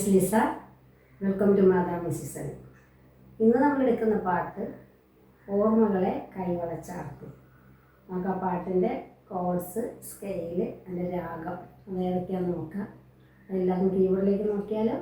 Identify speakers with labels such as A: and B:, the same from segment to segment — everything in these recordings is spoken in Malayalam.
A: Is Lisa. Welcome to Matha music. ഇന്ന് നമ്മൾ എടുക്കുന്ന പാട്ട് ഓർമ്മകളെ കൈവളച്ചാർത്തി. നമുക്ക് ആ പാട്ടിൻ്റെ കോഡ്സ്, സ്കെയില്, അതിൻ്റെ രാഗം അത് ഏതൊക്കെയാണെന്ന് നോക്കാം. അതെല്ലാവരും കീബോർഡിലേക്ക് നോക്കിയാലോ.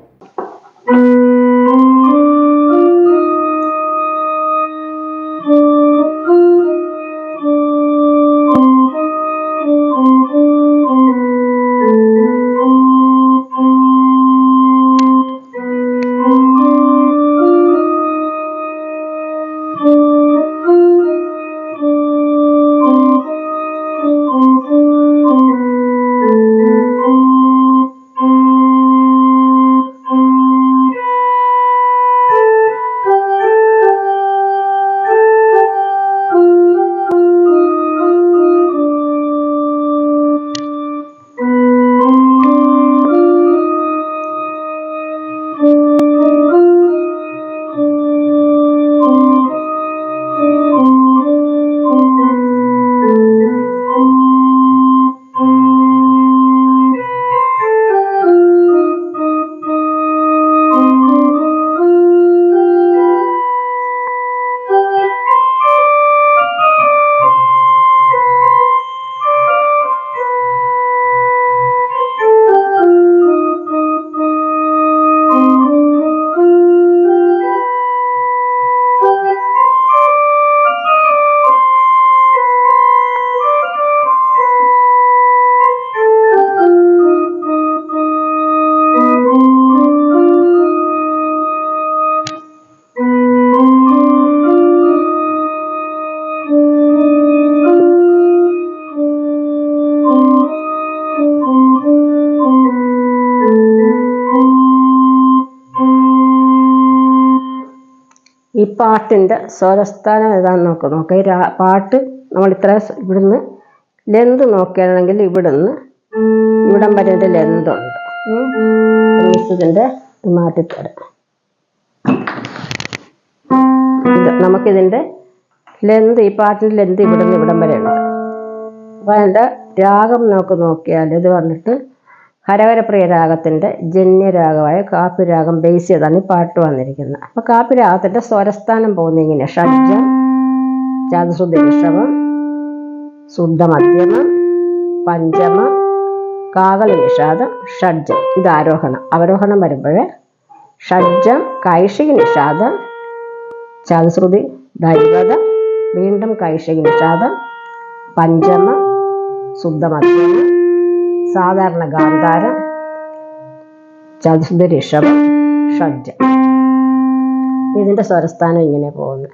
A: ഈ പാട്ടിൻ്റെ സ്വരസ്ഥാനം ഏതാണെന്ന് നോക്കാം. ഈ പാട്ട് നമ്മൾ ഇത്ര ഇവിടുന്ന് ലെന്ത് നോക്കുകയാണെങ്കിൽ ഇവിടുന്ന് ഇവിടം വരെ ഒരു ലെന്തുണ്ട്. ഇതിൻ്റെ മാറ്റിത്തരാം. നമുക്കിതിൻ്റെ ലെന്ത്, ഈ പാട്ടിൻ്റെ ലെന്ത് ഇവിടുന്ന് ഇവിടം വരെ ഉണ്ട്. അപ്പോൾ അതിൻ്റെ രാഗം നമുക്ക് നോക്കിയാൽ ഇത് വന്നിട്ട് ഹരഹരപ്രിയ രാഗത്തിൻ്റെ ജന്യരാഗമായ കാപ്പി രാഗം ബേസ് ചെയ്താണ് ഈ പാട്ട് വന്നിരിക്കുന്നത്. അപ്പോൾ കാപ്പി രാഗത്തിൻ്റെ സ്വരസ്ഥാനം പോകുന്നത് ഇങ്ങനെ: ഷഡ്ജം, ചതുശ്രുതി ഋഷഭം, ശുദ്ധമധ്യമം, പഞ്ചമം, കാകളി നിഷാദം, ഷഡ്ജം. ഇത് ആരോഹണം. അവരോഹണം വരുമ്പോൾ ഷഡ്ജം, കൈഷികി നിഷാദം, ചതുശ്രുതി ധൈവതം, വീണ്ടും കൈഷികി നിഷാദം, പഞ്ചമം, ശുദ്ധമധ്യമം, സാധാരണ ഗാന്ധാരം, ചതുശ്രുതി ഋഷഭം, ഷഡ്ജം. ഇതിൻ്റെ സ്വരസ്ഥാനം ഇങ്ങനെ പോകുന്നു.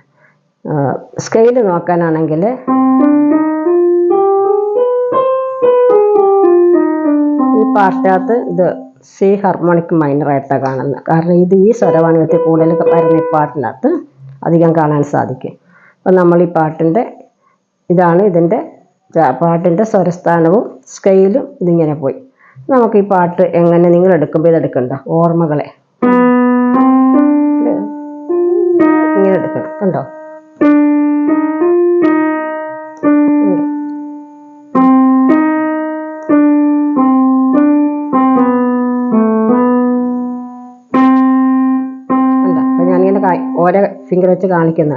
A: സ്കെയില് നോക്കാനാണെങ്കിൽ ഈ പാട്ടിനകത്ത് ഇത് സി ഹാർമോണിക് മൈനറായിട്ടാണ് കാണുന്നത്. കാരണം ഇത് ഈ സ്വരവാണിയത്തിൽ കൂടുതൽ വരുന്ന ഈ പാട്ടിനകത്ത് അധികം കാണാൻ സാധിക്കും. അപ്പം നമ്മൾ ഈ പാട്ടിൻ്റെ ഇതാണ് ഇതിൻ്റെ പാട്ടിൻ്റെ സ്വരസ്ഥാനവും സ്കെയിലും ഇതിങ്ങനെ പോയി. നമുക്ക് ഈ പാട്ട് എങ്ങനെ നിങ്ങൾ എടുക്കുമ്പോൾ ഇതെടുക്കണ്ട, ഓർമ്മകളെ ഇങ്ങനെ എടുക്കണം. കണ്ടോ? കണ്ടോ? അപ്പം ഞാനിങ്ങനെ ഓരോ ഫിംഗർ വെച്ച് കാണിക്കുന്ന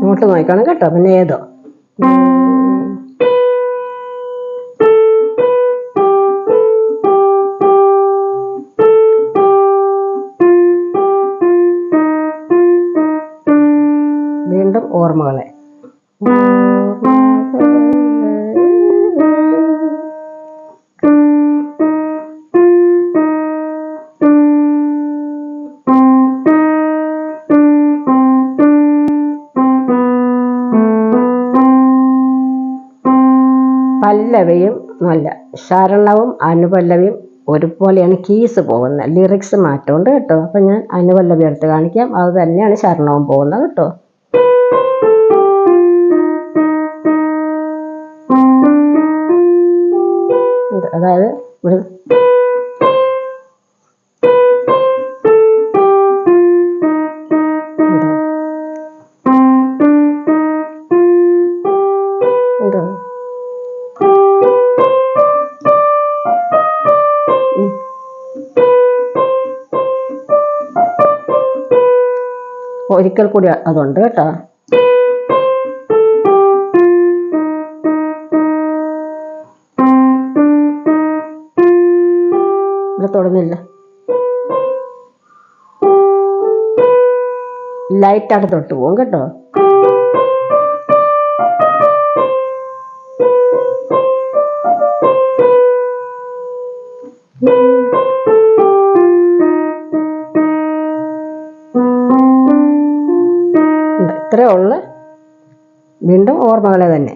A: നോട്ട് നോക്കണം കേട്ടോ. പിന്നെ ഏതോ വീണ്ടും ഓർമ്മകളെ. പല്ലവിയും നല്ല ശരണവും അനുപല്ലവിയും ഒരുപോലെയാണ് കീസ് പോകുന്നത്. ലിറിക്സ് മാറ്റമുണ്ട് കേട്ടോ. അപ്പം ഞാൻ അനുപല്ലവി എടുത്ത് കാണിക്കാം. അത് തന്നെയാണ് ശരണവും പോകുന്നത് കേട്ടോ. അതായത് ഇവിടെ ഒരിക്കൽ കൂടി അതുണ്ട് കേട്ടോ. ഇവിടെ തൊടുന്നില്ല, ലൈറ്റായിട്ട് തൊട്ട് പോകും കേട്ടോ. ഇത്രേ ഉള്ളു. വീണ്ടും ഓർമ്മകളെ തന്നെ.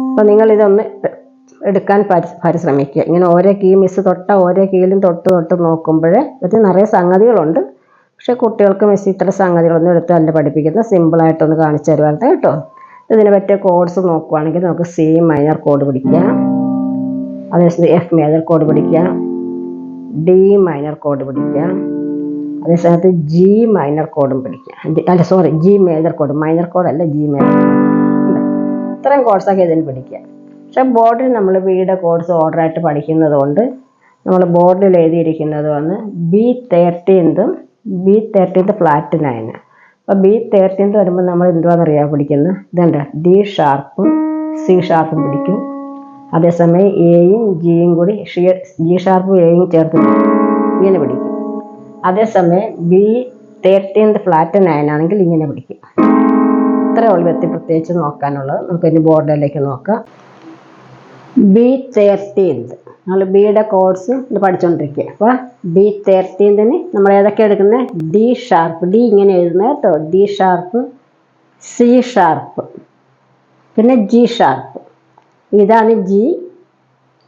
A: അപ്പം നിങ്ങളിതൊന്ന് എടുക്കാൻ പരിശ്രമിക്കുക. ഇങ്ങനെ ഓരോ കീ മിസ് തൊട്ട ഓരോ കീയിലും തൊട്ട് നോക്കുമ്പോൾ ഇത് നിറയെ സംഗതികളുണ്ട്. പക്ഷെ കുട്ടികൾക്ക് മിസ് ഇത്ര സംഗതികളൊന്നും എടുത്ത് അല്ല പഠിപ്പിക്കുന്നത്, സിമ്പിളായിട്ടൊന്ന് കാണിച്ചു തരുവാണ്ട് കേട്ടോ. ഇതിനെ പറ്റിയ കോഡ്സ് നോക്കുവാണെങ്കിൽ നമുക്ക് സി മൈനർ കോഡ് പഠിക്കാം, അതേസമയം എഫ് മേജർ കോഡ് പഠിക്കാം, ഡി മൈനർ കോഡ് പഠിക്കാം, അതേസമയത്ത് ജി മൈനർ കോഡും പഠിക്കാം. ജി മേജർ കോഡ്, മൈനർ കോഡല്ല ജി മേജർ കോഡ്. ഇത്രയും കോഡ്സൊക്കെ ഇതിന് പഠിക്കാം. പക്ഷെ ബോർഡിൽ നമ്മൾ ബിയുടെ കോഡ്സ് ഓർഡറായിട്ട് പഠിക്കുന്നത് കൊണ്ട് നമ്മൾ ബോർഡിൽ എഴുതിയിരിക്കുന്നത് വന്ന് B13 ഫ്ലാറ്റ് 9. അപ്പോൾ B13 വരുമ്പോൾ നമ്മൾ എന്തുവാണെന്നറിയാൻ പഠിക്കുന്നത്, ഇതുണ്ട് ഡി ഷാർപ്പും സി ഷാർപ്പും പിടിക്കും. അതേസമയം എയും ജിയും കൂടി ജി ഷാർപ്പും എയും ചേർത്ത് ഇങ്ങനെ പിടിക്കും. അതേസമയം B13 ഫ്ലാറ്റ് 9 ആണെങ്കിൽ ഇങ്ങനെ പിടിക്കും. ഇത്രയേ ഉള്ളൂ പ്രത്യേകിച്ച് നോക്കാനുള്ളത്. നമുക്കിനി ബോർഡിലേക്ക് നോക്കാം. B13 നമ്മൾ ബിയുടെ കോഡ്സ് ഇത് പഠിച്ചുകൊണ്ടിരിക്കുക. അപ്പോൾ B13 നമ്മൾ ഏതൊക്കെ എടുക്കുന്നത്, ഡി ഷാർപ്പ്, ഡി ഇങ്ങനെ എഴുതുന്നത് കേട്ടോ, ഡി ഷാർപ്പ്, സി ഷാർപ്പ്, പിന്നെ ജി ഷാർപ്പ്. ഇതാണ് ജി,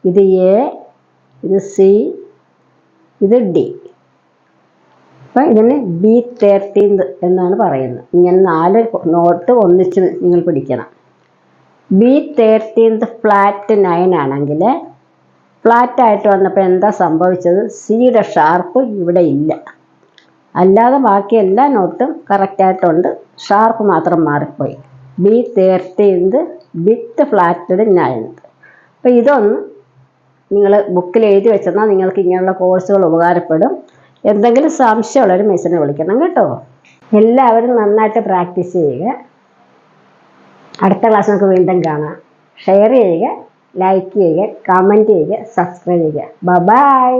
A: ഇത് എ, ഇത് സി, ഇത് ഡി. അപ്പം ഇതിന് B13 എന്നാണ് പറയുന്നത്. ഇങ്ങനെ 4 നോട്ട് ഒന്നിച്ച് നിങ്ങൾ പിടിക്കണം. B13 ഫ്ലാറ്റ് 9 ആണെങ്കിൽ ഫ്ലാറ്റായിട്ട് വന്നപ്പോൾ എന്താ സംഭവിച്ചത്, സിയുടെ ഷാർപ്പ് ഇവിടെ ഇല്ല, അല്ലാതെ ബാക്കി എല്ലാ നോട്ടും കറക്റ്റായിട്ടുണ്ട്, ഷാർപ്പ് മാത്രം മാറിപ്പോയി. B13 വിത്ത് ഫ്ലാറ്റഡ് 9. അപ്പോൾ ഇതൊന്ന് നിങ്ങൾ ബുക്കിൽ എഴുതി വെച്ചെന്നാൽ നിങ്ങൾക്ക് ഇങ്ങനെയുള്ള കോഴ്സുകൾ ഉപകാരപ്പെടും. എന്തെങ്കിലും സംശയമുള്ളൊരു മിസ്സിനെ വിളിക്കണം കേട്ടോ. എല്ലാവരും നന്നായിട്ട് പ്രാക്ടീസ് ചെയ്യുക. അടുത്ത ക്ലാസ് നമുക്ക് വീണ്ടും കാണാം. ഷെയർ ചെയ്യുക, ലൈക്ക് ചെയ്യുക, കമൻറ്റ് ചെയ്യുക, സബ്സ്ക്രൈബ് ചെയ്യുക. ബൈ.